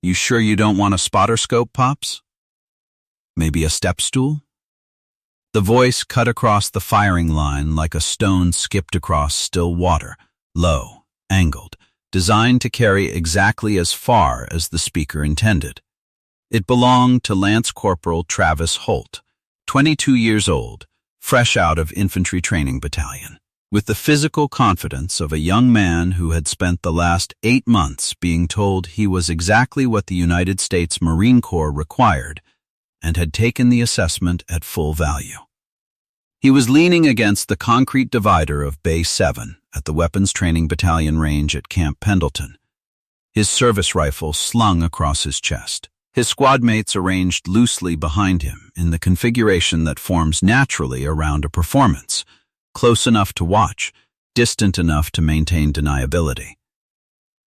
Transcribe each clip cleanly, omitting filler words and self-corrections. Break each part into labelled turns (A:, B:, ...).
A: You sure you don't want a spotter scope, Pops? Maybe a step stool? The voice cut across the firing line like a stone skipped across still water, low, angled, designed to carry exactly as far as the speaker intended. It belonged to Lance Corporal Travis Holt, 22 years old, fresh out of infantry training battalion, with the physical confidence of a young man who had spent the last 8 months being told he was exactly what the United States Marine Corps required and had taken the assessment at full value. He was leaning against the concrete divider of Bay 7 at the Weapons Training Battalion range at Camp Pendleton, his service rifle slung across his chest. His squad mates arranged loosely behind him in the configuration that forms naturally around a performance, close enough to watch, distant enough to maintain deniability.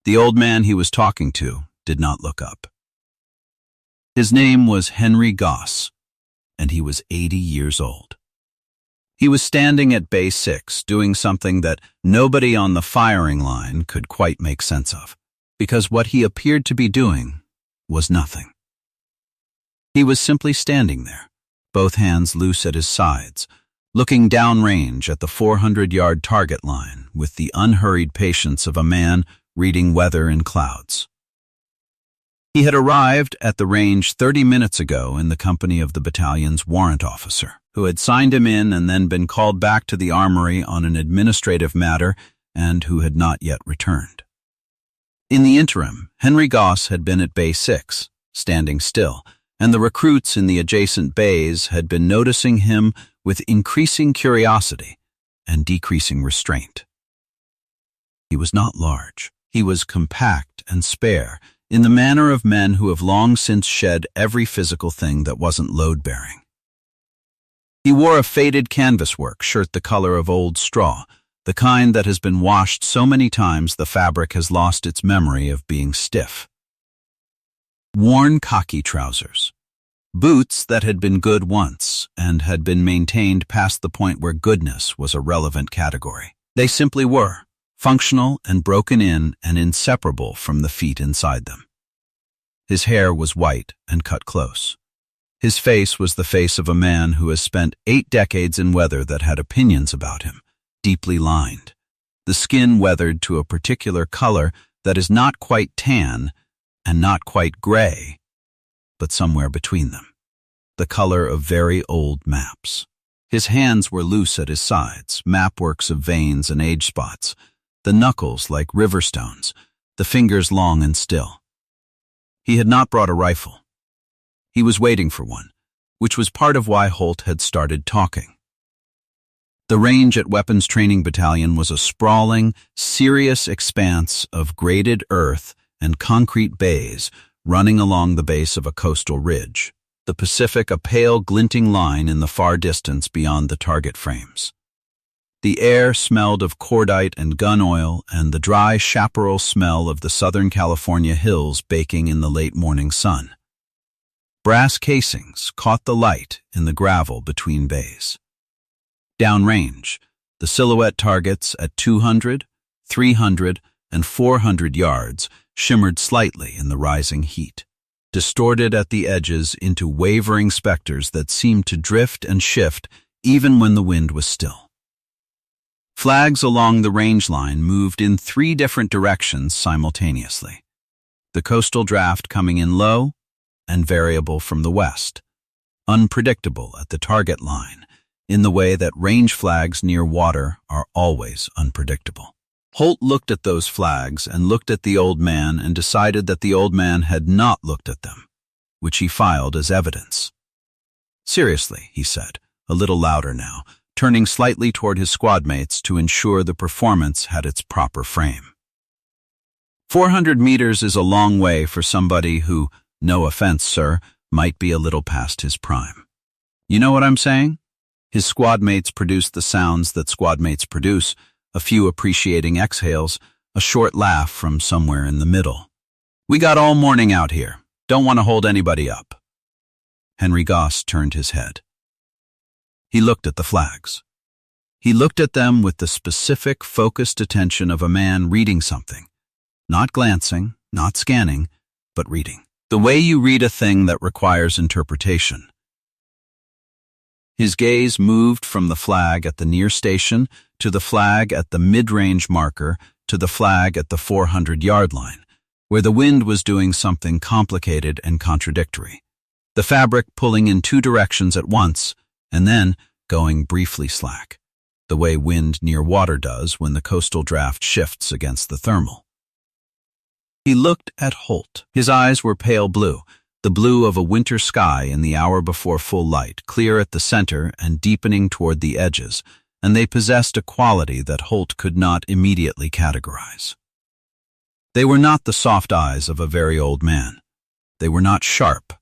A: The old man he was talking to did not look up. His name was Henry Goss, and he was 80 years old. He was standing at Bay 6 doing something that nobody on the firing line could quite make sense of, because what he appeared to be doing was nothing. He was simply standing there, both hands loose at his sides, looking downrange at the 400-yard target line with the unhurried patience of a man reading weather in clouds. He had arrived at the range 30 minutes ago in the company of the battalion's warrant officer, who had signed him in and then been called back to the armory on an administrative matter and who had not yet returned. In the interim, Henry Goss had been at Bay 6, standing still, and the recruits in the adjacent bays had been noticing him with increasing curiosity and decreasing restraint. He was not large. He was compact and spare, in the manner of men who have long since shed every physical thing that wasn't load-bearing. He wore a faded canvas-work shirt the color of old straw, the kind that has been washed so many times the fabric has lost its memory of being stiff. Worn khaki trousers, boots that had been good once and had been maintained past the point where goodness was a relevant category. They simply were, functional and broken in and inseparable from the feet inside them. His hair was white and cut close. His face was the face of a man who has spent 8 decades in weather that had opinions about him, deeply lined, the skin weathered to a particular color that is not quite tan and not quite gray, but somewhere between them, the color of very old maps. His hands were loose at his sides, mapworks of veins and age spots, the knuckles like river stones, the fingers long and still. He had not brought a rifle. He was waiting for one, which was part of why Holt had started talking. The range at Weapons Training Battalion was a sprawling, serious expanse of graded earth and concrete bays running along the base of a coastal ridge, the Pacific a pale glinting line in the far distance beyond the target frames. The air smelled of cordite and gun oil and the dry chaparral smell of the Southern California hills baking in the late morning sun. Brass casings caught the light in the gravel between bays. Downrange, the silhouette targets at 200, 300, and 400 yards shimmered slightly in the rising heat, distorted at the edges into wavering specters that seemed to drift and shift even when the wind was still. Flags along the range line moved in 3 different directions simultaneously, the coastal draft coming in low and variable from the west, unpredictable at the target line in the way that range flags near water are always unpredictable. Holt looked at those flags and looked at the old man and decided that the old man had not looked at them, which he filed as evidence. "Seriously," he said, a little louder now, turning slightly toward his squad mates to ensure the performance had its proper frame. 400 meters is a long way for somebody who, no offense, sir, might be a little past his prime. You know what I'm saying? His squad mates produced the sounds that squad mates produce, a few appreciating exhales, a short laugh from somewhere in the middle. "We got all morning out here. Don't want to hold anybody up." Henry Goss turned his head. He looked at the flags. He looked at them with the specific, focused attention of a man reading something, not glancing, not scanning, but reading. The way you read a thing that requires interpretation. His gaze moved from the flag at the near station to the flag at the mid-range marker to the flag at the 400-yard line, where the wind was doing something complicated and contradictory. The fabric pulling in two directions at once, and then going briefly slack, the way wind near water does when the coastal draft shifts against the thermal. He looked at Holt. His eyes were pale blue, the blue of a winter sky in the hour before full light, clear at the center and deepening toward the edges, and they possessed a quality that Holt could not immediately categorize. They were not the soft eyes of a very old man. They were not sharp,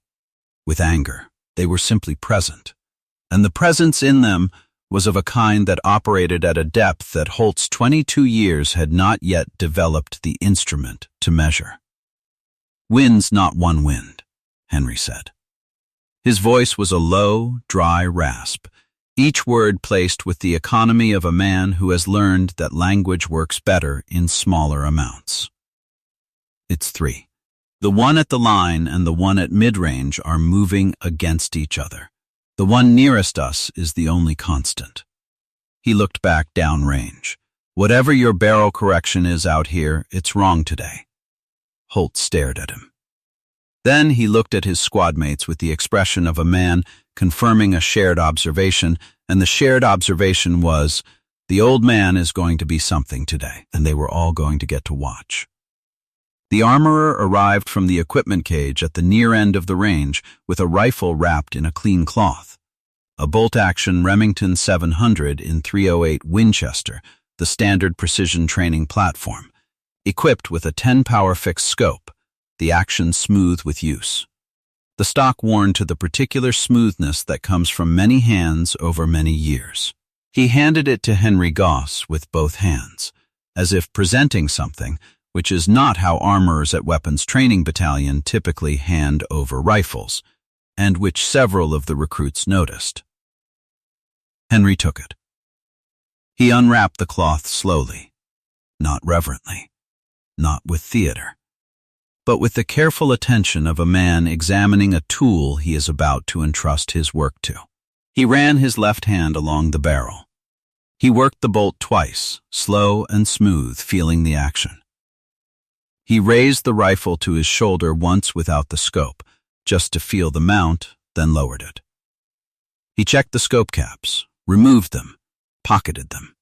A: with anger. They were simply present, and the presence in them was of a kind that operated at a depth that Holt's 22 years had not yet developed the instrument to measure. "Wind's not one wind," Henry said. His voice was a low, dry rasp, each word placed with the economy of a man who has learned that language works better in smaller amounts. "It's three. The one at the line and the one at mid-range are moving against each other. The one nearest us is the only constant." He looked back downrange. "Whatever your barrel correction is out here, it's wrong today." Holt stared at him. Then he looked at his squadmates with the expression of a man confirming a shared observation, and the shared observation was, the old man is going to be something today, and they were all going to get to watch. The armorer arrived from the equipment cage at the near end of the range with a rifle wrapped in a clean cloth. A bolt-action Remington 700 in .308 Winchester, the standard precision training platform, equipped with a 10-power fixed scope, the action smooth with use. The stock worn to the particular smoothness that comes from many hands over many years. He handed it to Henry Goss with both hands, as if presenting something, which is not how armorers at Weapons Training Battalion typically hand over rifles, and which several of the recruits noticed. Henry took it. He unwrapped the cloth slowly, not reverently, not with theater, but with the careful attention of a man examining a tool he is about to entrust his work to. He ran his left hand along the barrel. He worked the bolt twice, slow and smooth, feeling the action. He raised the rifle to his shoulder once without the scope, just to feel the mount, then lowered it. He checked the scope caps, removed them, pocketed them.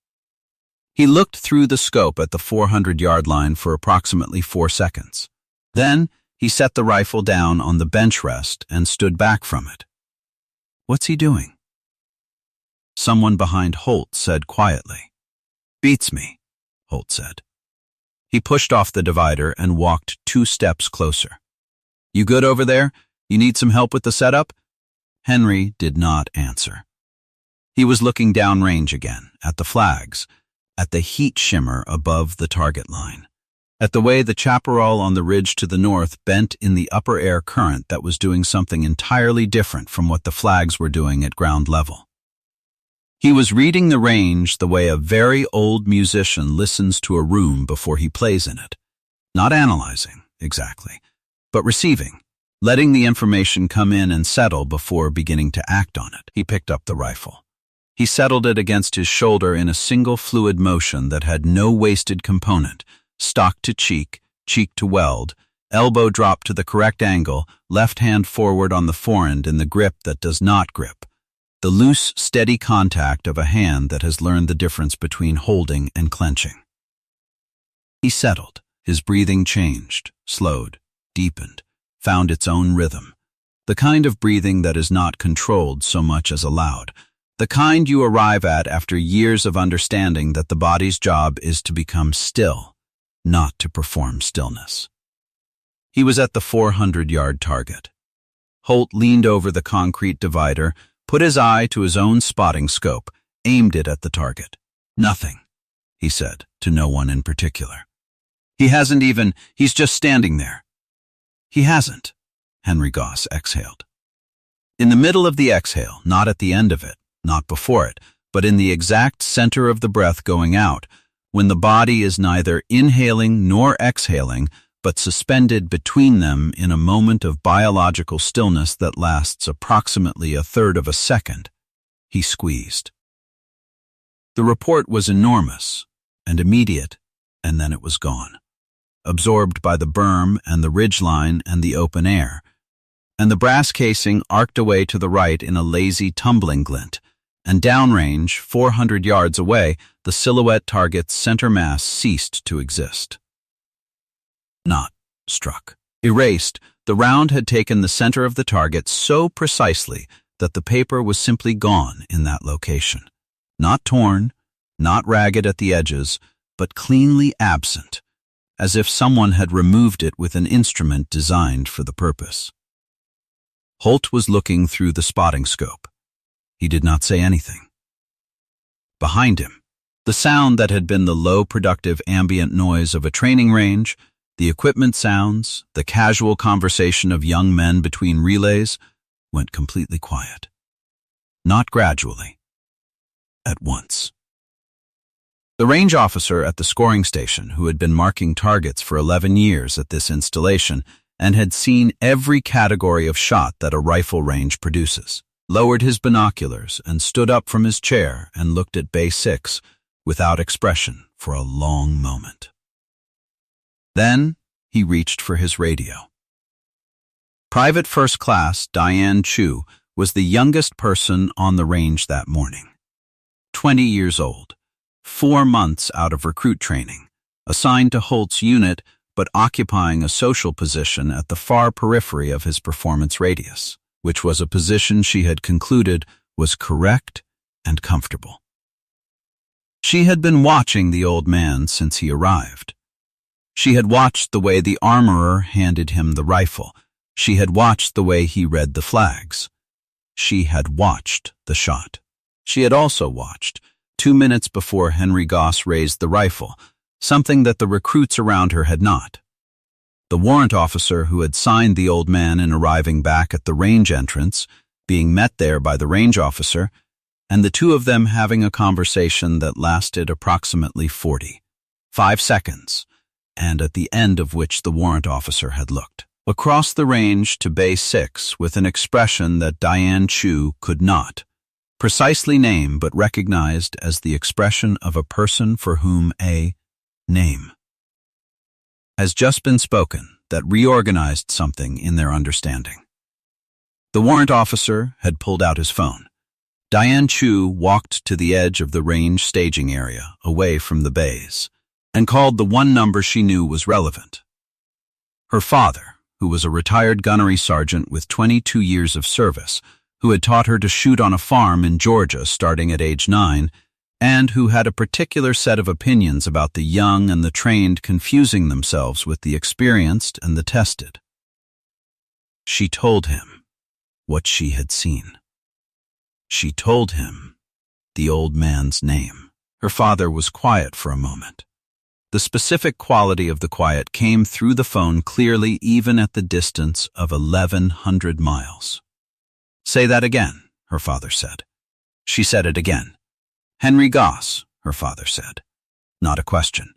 A: He looked through the scope at the 400-yard line for approximately 4 seconds. Then he set the rifle down on the bench rest and stood back from it. "What's he doing?" Someone behind Holt said quietly. "Beats me," Holt said. He pushed off the divider and walked 2 steps closer. "You good over there? You need some help with the setup?" Henry did not answer. He was looking downrange again, at the flags, at the heat shimmer above the target line, at the way the chaparral on the ridge to the north bent in the upper air current that was doing something entirely different from what the flags were doing at ground level. He was reading the range the way a very old musician listens to a room before he plays in it, not analyzing, exactly, but receiving, letting the information come in and settle before beginning to act on it. He picked up the rifle. He settled it against his shoulder in a single fluid motion that had no wasted component, stock to cheek to weld, elbow drop to the correct angle, left hand forward on the forend in the grip that does not grip, the loose, steady contact of a hand that has learned the difference between holding and clenching. He settled. His breathing changed, slowed, deepened, found its own rhythm, the kind of breathing that is not controlled so much as allowed, the kind you arrive at after years of understanding that the body's job is to become still, not to perform stillness. He was at the 400-yard target. Holt leaned over the concrete divider, put his eye to his own spotting scope, aimed it at the target. "Nothing," he said, to no one in particular. He's just standing there." "He hasn't," Henry Goss exhaled. In the middle of the exhale, not at the end of it, not before it, but in the exact center of the breath going out, when the body is neither inhaling nor exhaling, but suspended between them in a moment of biological stillness that lasts approximately a third of a second, he squeezed. The report was enormous and immediate, and then it was gone, absorbed by the berm and the ridgeline and the open air, and the brass casing arced away to the right in a lazy tumbling glint, and downrange, 400 yards away, the silhouette target's center mass ceased to exist. Not struck. Erased, the round had taken the center of the target so precisely that the paper was simply gone in that location. Not torn, not ragged at the edges, but cleanly absent, as if someone had removed it with an instrument designed for the purpose. Holt was looking through the spotting scope. He did not say anything. Behind him, the sound that had been the low, productive ambient noise of a training range, the equipment sounds, the casual conversation of young men between relays, went completely quiet. Not gradually. At once. The range officer at the scoring station, who had been marking targets for 11 years at this installation and had seen every category of shot that a rifle range produces, lowered his binoculars and stood up from his chair and looked at Bay 6 without expression for a long moment. Then he reached for his radio. Private First Class Diane Chu was the youngest person on the range that morning. 20 years old, 4 months out of recruit training, assigned to Holt's unit but occupying a social position at the far periphery of his performance radius, which was a position she had concluded was correct and comfortable. She had been watching the old man since he arrived. She had watched the way the armorer handed him the rifle. She had watched the way he read the flags. She had watched the shot. She had also watched, 2 minutes before Henry Goss raised the rifle, something that the recruits around her had not. The warrant officer who had signed the old man in arriving back at the range entrance, being met there by the range officer, and the two of them having a conversation that lasted approximately 45 seconds, and at the end of which the warrant officer had looked across the range to Bay 6 with an expression that Diane Chu could not precisely name but recognized as the expression of a person for whom a name has just been spoken that reorganized something in their understanding. The warrant officer had pulled out his phone. Diane Chu walked to the edge of the range staging area, away from the bays, and called the one number she knew was relevant. Her father, who was a retired gunnery sergeant with 22 years of service, who had taught her to shoot on a farm in Georgia starting at age 9, and who had a particular set of opinions about the young and the trained confusing themselves with the experienced and the tested. She told him what she had seen. She told him the old man's name. Her father was quiet for a moment. The specific quality of the quiet came through the phone clearly even at the distance of 1,100 miles. "Say that again," her father said. She said it again. "Henry Goss," her father said. Not a question.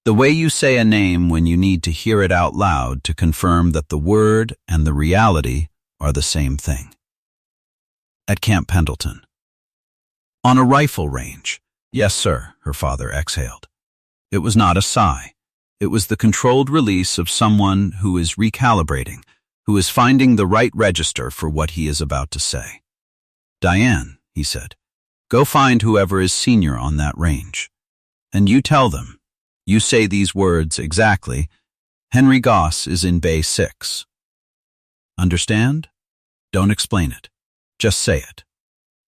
A: The way you say a name when you need to hear it out loud to confirm that the word and the reality are the same thing. At Camp Pendleton. On a rifle range. "Yes, sir," her father exhaled. It was not a sigh. It was the controlled release of someone who is recalibrating, who is finding the right register for what he is about to say. "Diane," he said, "go find whoever is senior on that range. And you tell them, you say these words exactly, Henry Goss is in Bay 6. Understand? Don't explain it. Just say it.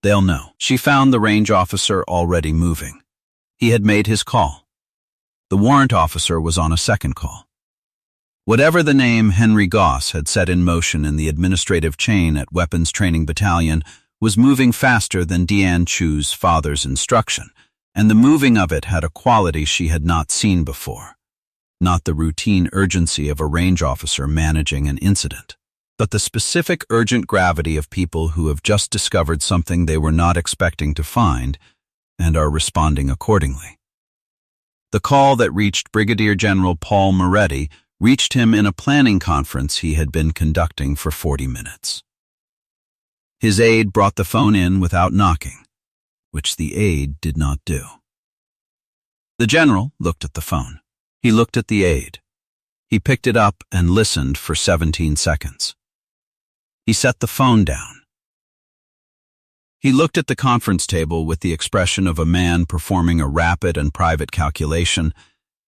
A: They'll know." She found the range officer already moving. He had made his call. The warrant officer was on a second call. Whatever the name Henry Goss had set in motion in the administrative chain at Weapons Training Battalion was moving faster than Diane Chu's father's instruction, and the moving of it had a quality she had not seen before. Not the routine urgency of a range officer managing an incident, but the specific urgent gravity of people who have just discovered something they were not expecting to find and are responding accordingly. The call that reached Brigadier General Paul Moretti reached him in a planning conference he had been conducting for 40 minutes. His aide brought the phone in without knocking, which the aide did not do. The general looked at the phone. He looked at the aide. He picked it up and listened for 17 seconds. He set the phone down. He looked at the conference table with the expression of a man performing a rapid and private calculation,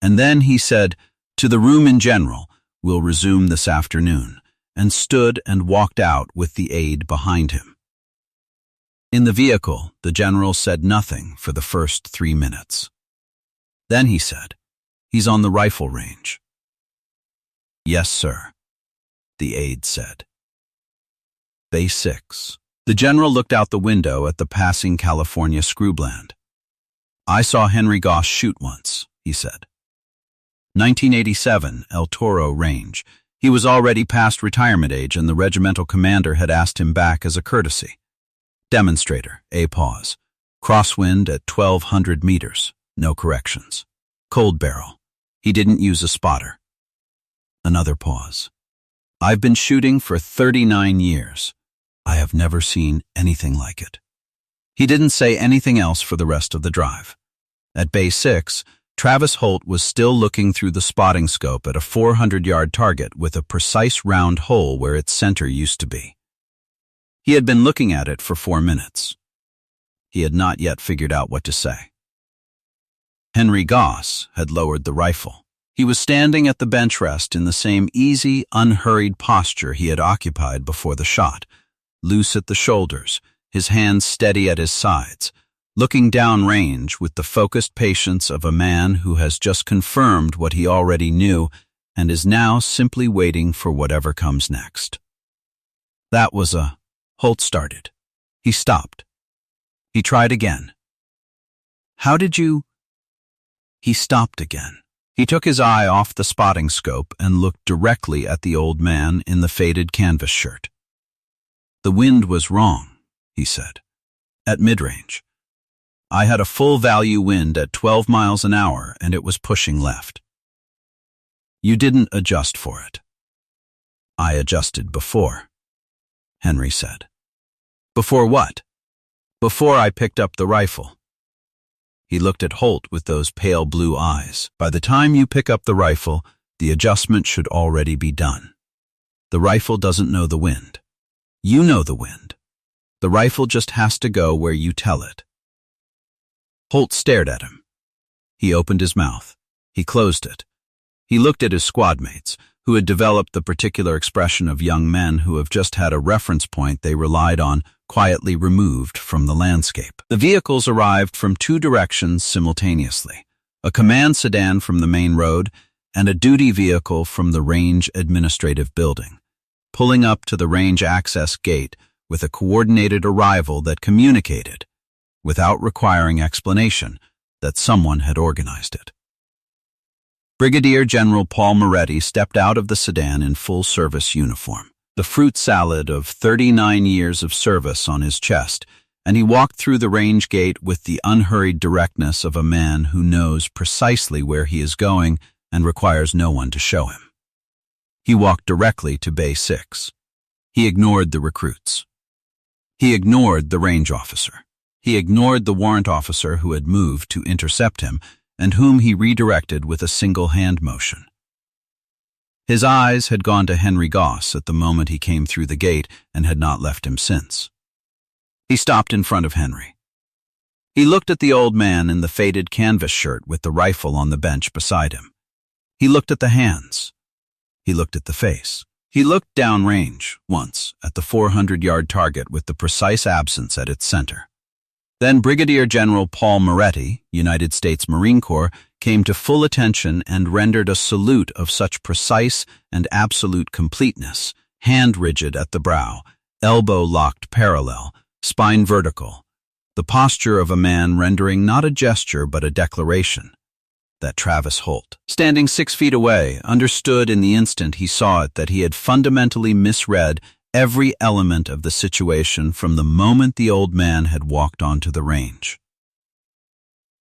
A: and then he said, "To the room in general, we'll resume this afternoon," and stood and walked out with the aide behind him. In the vehicle, the general said nothing for the first 3 minutes. Then he said, "He's on the rifle range." "Yes, sir," the aide said. Base 6. The general looked out the window at the passing California scrubland. "I saw Henry Goss shoot once," he said. 1987, El Toro Range. He was already past retirement age and the regimental commander had asked him back as a courtesy. Demonstrator, a pause. Crosswind at 1,200 meters, no corrections. Cold barrel. He didn't use a spotter. Another pause. "I've been shooting for 39 years. I have never seen anything like it." He didn't say anything else for the rest of the drive. At Base 6, Travis Holt was still looking through the spotting scope at a 400-yard target with a precise round hole where its center used to be. He had been looking at it for 4 minutes. He had not yet figured out what to say. Henry Goss had lowered the rifle. He was standing at the bench rest in the same easy, unhurried posture he had occupied before the shot, loose at the shoulders, his hands steady at his sides, looking downrange with the focused patience of a man who has just confirmed what he already knew and is now simply waiting for whatever comes next. That was Holt started. He stopped. He tried again. "How did you—" He stopped again. He took his eye off the spotting scope and looked directly at the old man in the faded canvas shirt. "The wind was wrong," he said. "At mid-range. I had a full-value wind at 12 miles an hour and it was pushing left." "You didn't adjust for it." "I adjusted before," Henry said. "Before what?" "Before I picked up the rifle." He looked at Holt with those pale blue eyes. "By the time you pick up the rifle, the adjustment should already be done. The rifle doesn't know the wind. You know the wind. The rifle just has to go where you tell it." Holt stared at him. He opened his mouth. He closed it. He looked at his squad mates, who had developed the particular expression of young men who have just had a reference point they relied on quietly removed from the landscape. The vehicles arrived from 2 directions simultaneously, a command sedan from the main road and a duty vehicle from the range administrative building, pulling up to the range access gate with a coordinated arrival that communicated, without requiring explanation, that someone had organized it. Brigadier General Paul Moretti stepped out of the sedan in full-service uniform, the fruit salad of 39 years of service on his chest, and he walked through the range gate with the unhurried directness of a man who knows precisely where he is going and requires no one to show him. He walked directly to Bay 6. He ignored the recruits. He ignored the range officer. He ignored the warrant officer who had moved to intercept him and whom he redirected with a single hand motion. His eyes had gone to Henry Goss at the moment he came through the gate and had not left him since. He stopped in front of Henry. He looked at the old man in the faded canvas shirt with the rifle on the bench beside him. He looked at the hands. He looked at the face. He looked downrange, once, at the 400-yard target with the precise absence at its center. Then Brigadier General Paul Moretti, United States Marine Corps, came to full attention and rendered a salute of such precise and absolute completeness, hand rigid at the brow, elbow locked parallel, spine vertical, the posture of a man rendering not a gesture but a declaration, that Travis Holt, standing 6 feet away, understood in the instant he saw it that he had fundamentally misread every element of the situation from the moment the old man had walked onto the range.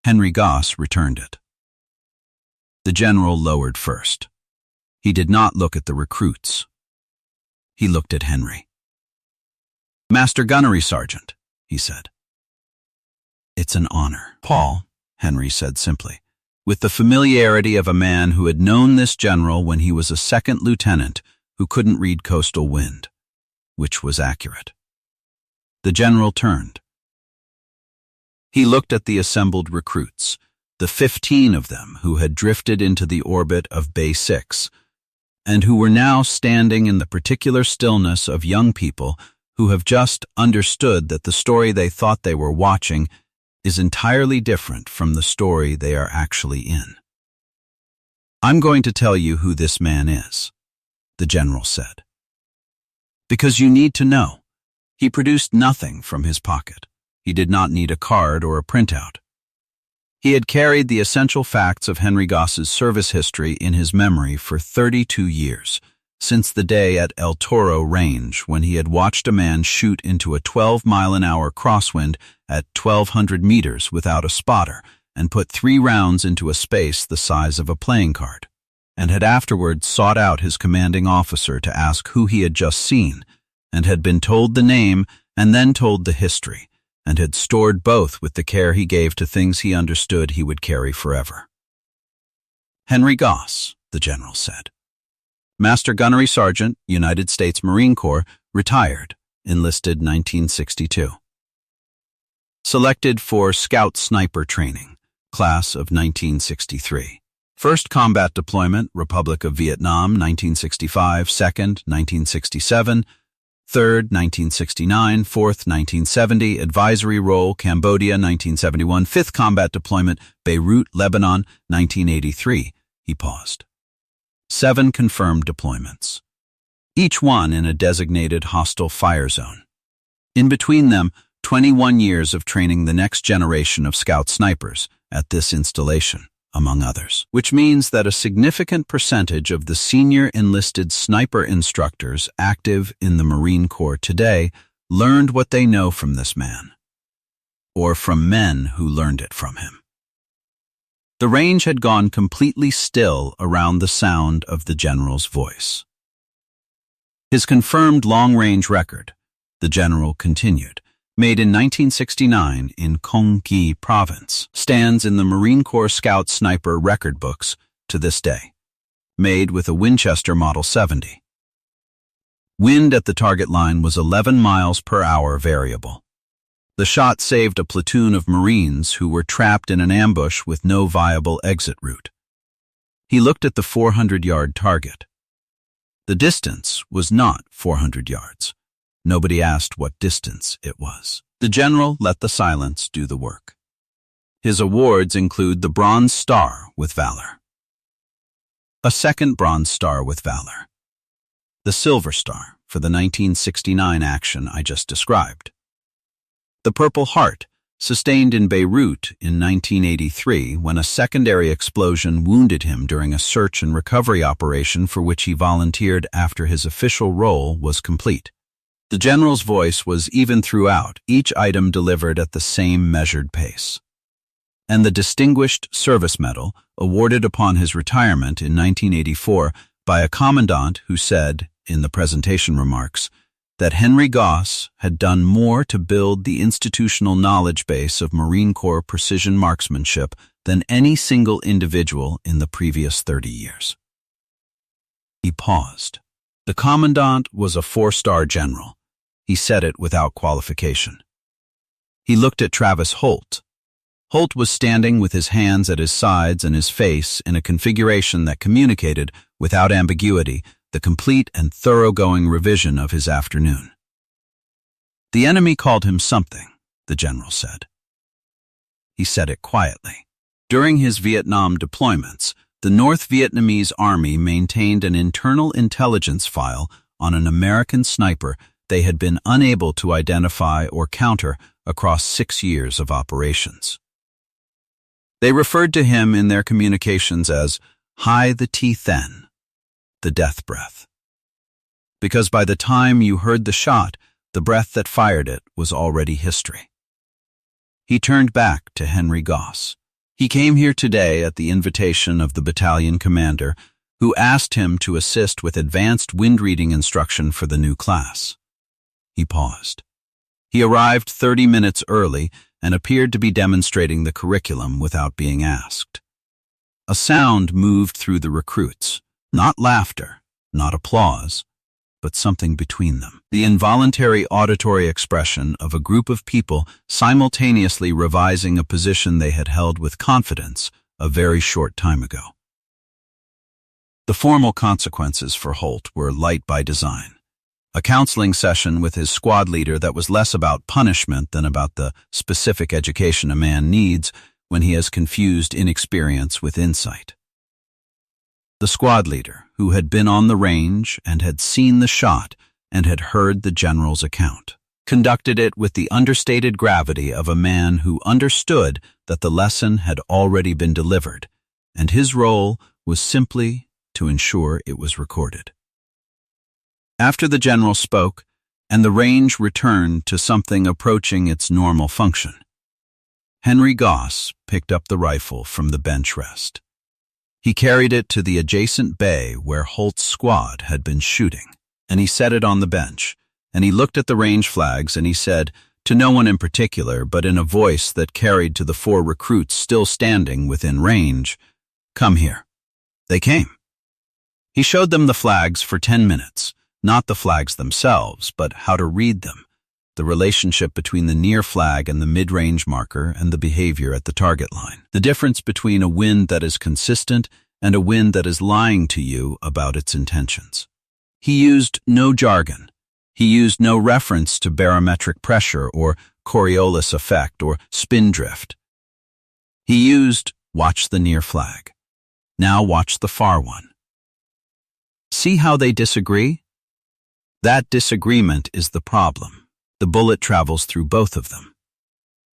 A: Henry Goss returned it. The general lowered first. He did not look at the recruits. He looked at Henry. "Master Gunnery Sergeant," he said. "It's an honor, Paul," Henry said simply, with the familiarity of a man who had known this general when he was a second lieutenant who couldn't read coastal wind, which was accurate. The general turned. He looked at the assembled recruits, the 15 of them who had drifted into the orbit of Bay 6, and who were now standing in the particular stillness of young people who have just understood that the story they thought they were watching is entirely different from the story they are actually in. "I'm going to tell you who this man is," the general said. "Because you need to know. He produced nothing from his pocket. He did not need a card or a printout. He had carried the essential facts of Henry Goss's service history in his memory for 32 years, since the day at El Toro Range when he had watched a man shoot into a 12-mile-an-hour crosswind at 1,200 meters without a spotter and put 3 rounds into a space the size of a playing card, and had afterwards sought out his commanding officer to ask who he had just seen, and had been told the name and then told the history, and had stored both with the care he gave to things he understood he would carry forever. "Henry Goss," the general said. "Master Gunnery Sergeant, United States Marine Corps, retired, enlisted 1962. Selected for Scout Sniper Training, class of 1963. First combat deployment, Republic of Vietnam, 1965, second, 1967, third, 1969, fourth, 1970, advisory role, Cambodia, 1971, fifth combat deployment, Beirut, Lebanon, 1983. He paused. 7 confirmed deployments, each one in a designated hostile fire zone. In between them, 21 years of training the next generation of scout snipers at this installation, among others, which means that a significant percentage of the senior enlisted sniper instructors active in the Marine Corps today learned what they know from this man, or from men who learned it from him. The range had gone completely still around the sound of the general's voice. His confirmed long-range record, the general continued, made in 1969 in Quang Tri Province, stands in the Marine Corps Scout Sniper record books to this day, made with a Winchester Model 70. Wind at the target line was 11 miles per hour variable. The shot saved a platoon of Marines who were trapped in an ambush with no viable exit route. He looked at the 400-yard target. The distance was not 400 yards. Nobody asked what distance it was. The general let the silence do the work. His awards include the Bronze Star with Valor, a second Bronze Star with Valor, the Silver Star for the 1969 action I just described, the Purple Heart, sustained in Beirut in 1983 when a secondary explosion wounded him during a search and recovery operation for which he volunteered after his official role was complete. The general's voice was even throughout, each item delivered at the same measured pace. And the Distinguished Service Medal, awarded upon his retirement in 1984 by a commandant who said, in the presentation remarks, that Henry Goss had done more to build the institutional knowledge base of Marine Corps precision marksmanship than any single individual in the previous 30 years. He paused. The commandant was a 4-star general. He said it without qualification. He looked at Travis Holt. Holt was standing with his hands at his sides and his face in a configuration that communicated, without ambiguity, the complete and thoroughgoing revision of his afternoon. The enemy called him something, the general said. He said it quietly. During his Vietnam deployments, the North Vietnamese Army maintained an internal intelligence file on an American sniper they had been unable to identify or counter across 6 years of operations. They referred to him in their communications as High the T-10, the death breath. Because by the time you heard the shot, the breath that fired it was already history. He turned back to Henry Goss. He came here today at the invitation of the battalion commander who asked him to assist with advanced wind-reading instruction for the new class. He paused. He arrived 30 minutes early and appeared to be demonstrating the curriculum without being asked. A sound moved through the recruits, not laughter, not applause, but something between them. The involuntary auditory expression of a group of people simultaneously revising a position they had held with confidence a very short time ago. The formal consequences for Holt were light by design. A counseling session with his squad leader that was less about punishment than about the specific education a man needs when he has confused inexperience with insight. The squad leader, who had been on the range and had seen the shot and had heard the general's account, conducted it with the understated gravity of a man who understood that the lesson had already been delivered, and his role was simply to ensure it was recorded. After the general spoke, and the range returned to something approaching its normal function, Henry Goss picked up the rifle from the bench rest. He carried it to the adjacent bay where Holt's squad had been shooting, and he set it on the bench, and he looked at the range flags and he said, to no one in particular, but in a voice that carried to the 4 recruits still standing within range, "Come here." They came. He showed them the flags for 10 minutes, not the flags themselves, but how to read them, the relationship between the near flag and the mid-range marker and the behavior at the target line, the difference between a wind that is consistent and a wind that is lying to you about its intentions. He used no jargon. He used no reference to barometric pressure or Coriolis effect or spindrift. He used, watch the near flag. Now watch the far one. See how they disagree? That disagreement is the problem. The bullet travels through both of them.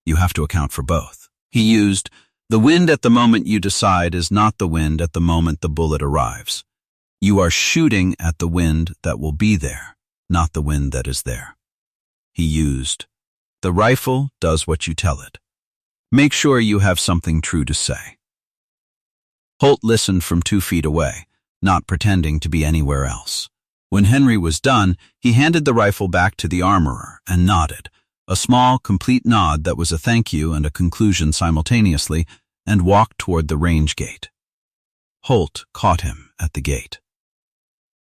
A: You have to account for both. He used, the wind at the moment you decide is not the wind at the moment the bullet arrives. You are shooting at the wind that will be there, not the wind that is there. He used, the rifle does what you tell it. Make sure you have something true to say. Holt listened from 2 feet away, not pretending to be anywhere else. When Henry was done, he handed the rifle back to the armorer and nodded, a small, complete nod that was a thank you and a conclusion simultaneously, and walked toward the range gate. Holt caught him at the gate.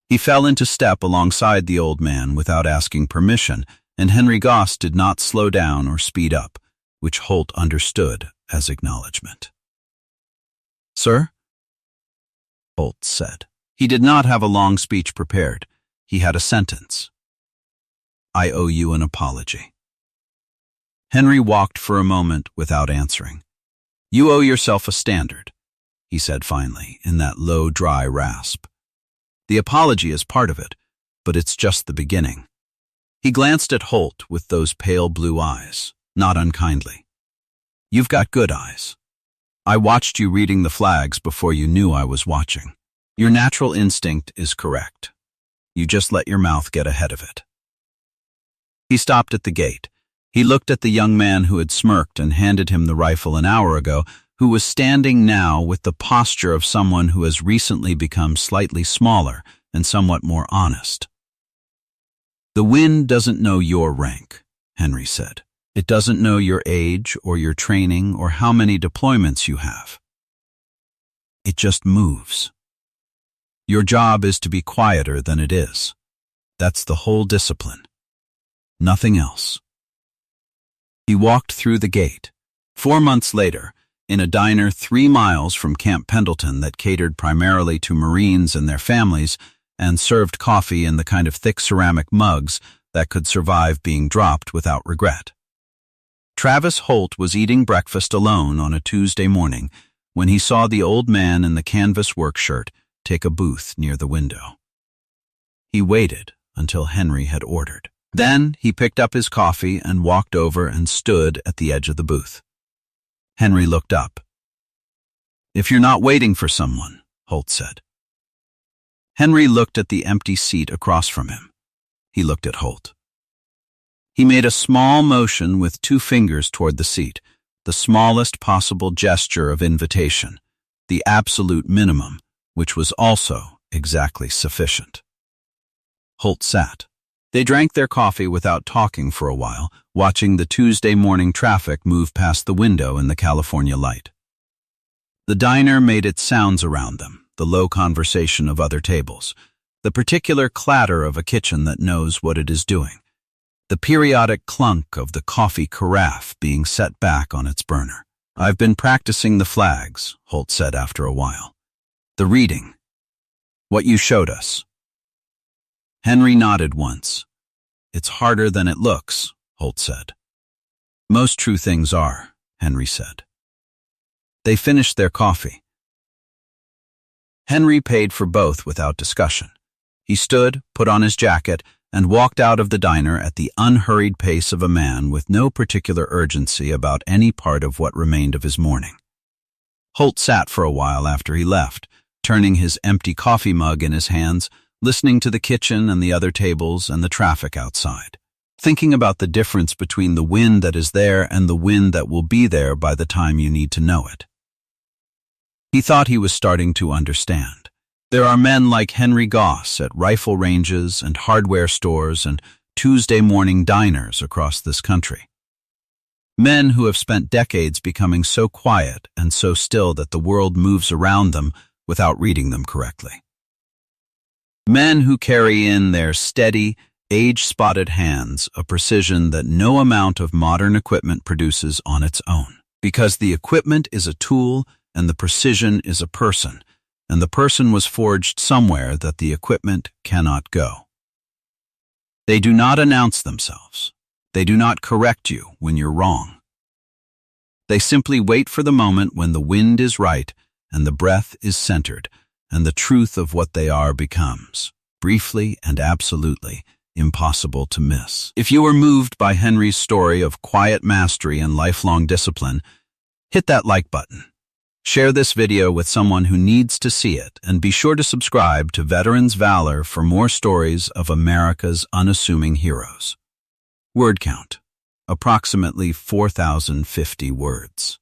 A: He fell into step alongside the old man without asking permission, and Henry Goss did not slow down or speed up, which Holt understood as acknowledgement. "Sir?" Holt said. He did not have a long speech prepared. He had a sentence. "I owe you an apology." Henry walked for a moment without answering. "You owe yourself a standard," he said finally, in that low, dry rasp. "The apology is part of it, but it's just the beginning." He glanced at Holt with those pale blue eyes, not unkindly. "You've got good eyes. I watched you reading the flags before you knew I was watching. Your natural instinct is correct. You just let your mouth get ahead of it." He stopped at the gate. He looked at the young man who had smirked and handed him the rifle an hour ago, who was standing now with the posture of someone who has recently become slightly smaller and somewhat more honest. "The wind doesn't know your rank," Henry said. "It doesn't know your age or your training or how many deployments you have. It just moves. Your job is to be quieter than it is. That's the whole discipline. Nothing else." He walked through the gate. 4 months later, in a diner 3 miles from Camp Pendleton that catered primarily to Marines and their families and served coffee in the kind of thick ceramic mugs that could survive being dropped without regret. Travis Holt was eating breakfast alone on a Tuesday morning when he saw the old man in the canvas work shirt take a booth near the window. He waited until Henry had ordered. Then he picked up his coffee and walked over and stood at the edge of the booth. Henry looked up. "If you're not waiting for someone," Holt said. Henry looked at the empty seat across from him. He looked at Holt. He made a small motion with 2 fingers toward the seat, the smallest possible gesture of invitation, the absolute minimum, which was also exactly sufficient. Holt sat. They drank their coffee without talking for a while, watching the Tuesday morning traffic move past the window in the California light. The diner made its sounds around them, the low conversation of other tables, the particular clatter of a kitchen that knows what it is doing, the periodic clunk of the coffee carafe being set back on its burner. "I've been practicing the flags," Holt said after a while. "The reading. What you showed us." Henry nodded once. "It's harder than it looks," Holt said. "Most true things are," Henry said. They finished their coffee. Henry paid for both without discussion. He stood, put on his jacket, and walked out of the diner at the unhurried pace of a man with no particular urgency about any part of what remained of his morning. Holt sat for a while after he left, turning his empty coffee mug in his hands, listening to the kitchen and the other tables and the traffic outside, thinking about the difference between the wind that is there and the wind that will be there by the time you need to know it. He thought he was starting to understand. There are men like Henry Goss at rifle ranges and hardware stores and Tuesday morning diners across this country. Men who have spent decades becoming so quiet and so still that the world moves around them without reading them correctly. Men who carry in their steady, age-spotted hands a precision that no amount of modern equipment produces on its own, because the equipment is a tool and the precision is a person, and the person was forged somewhere that the equipment cannot go. They do not announce themselves. They do not correct you when you're wrong. They simply wait for the moment when the wind is right and the breath is centered, and the truth of what they are becomes, briefly and absolutely, impossible to miss. If you were moved by Henry's story of quiet mastery and lifelong discipline, hit that like button. Share this video with someone who needs to see it, and be sure to subscribe to Veterans Valor for more stories of America's unassuming heroes. Word count: approximately 4,050 words.